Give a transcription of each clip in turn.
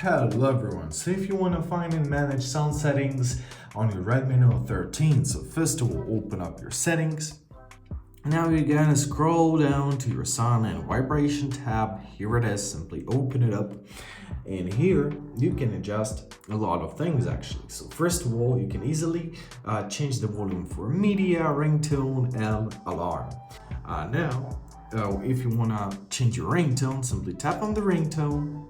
Hello everyone, so if you want to find and manage sound settings on your Redmi Note 13, so first of all open up your settings. Now you're gonna scroll down to your sound and vibration tab. Here it is, simply open it up, and here you can adjust a lot of things actually. So first of all, you can easily change the volume for media, ringtone and alarm. If you want to change your ringtone, simply tap on the ringtone.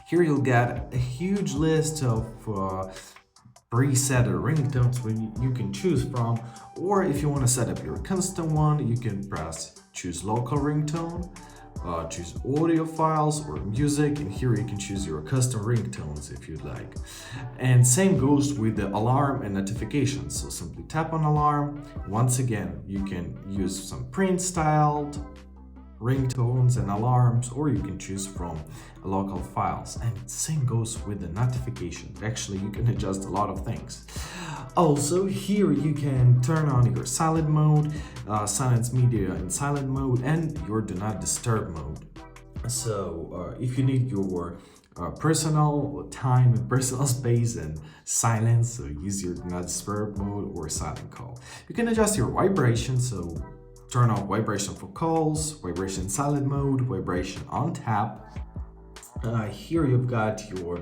Here you'll get a huge list of preset ringtones you can choose from, or if you want to set up your custom one, you can press choose local ringtone, choose audio files or music, and here you can choose your custom ringtones if you'd like. And same goes with the alarm and notifications, so simply tap on alarm. Once again, you can use some print-styled ringtones and alarms, or you can choose from local files, and same goes with the notifications. Actually, you can adjust a lot of things. Also, here you can turn on your silent mode, silence media in silent mode, and your do not disturb mode. So if you need your personal time and personal space and silence, so use your do not disturb mode or silent call. You can adjust your vibration, so turn off vibration for calls, vibration silent mode, vibration on tap. Here you've got your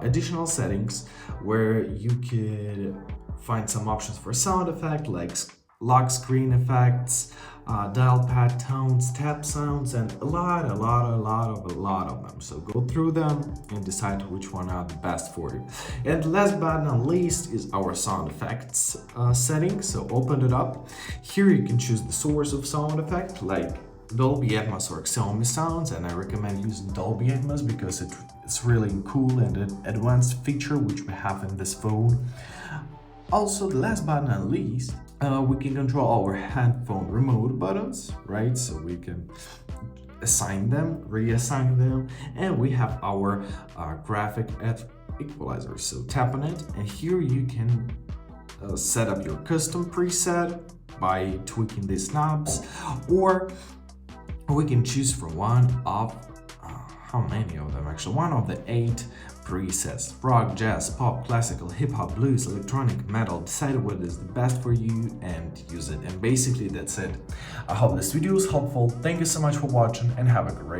additional settings where you could find some options for sound effect like lock screen effects, dial pad tones, tap sounds, and a lot of them. So go through them and decide which one are the best for you. And last but not least is our sound effects setting. So open it up. Here you can choose the source of sound effect like Dolby Atmos or Xiaomi sounds, and I recommend using Dolby Atmos because it's really cool and an advanced feature which we have in this phone. Also, last but not least, we can control our headphone remote buttons, right? So we can assign them, reassign them, and we have our graphic equalizer. So tap on it, and here you can set up your custom preset by tweaking these knobs, or we can choose from one of how many of them actually? One of the 8 presets: rock, jazz, pop, classical, hip-hop, blues, electronic, metal. Decide what is the best for you and use it. And basically that's it. I hope this video was helpful. Thank you so much for watching and have a great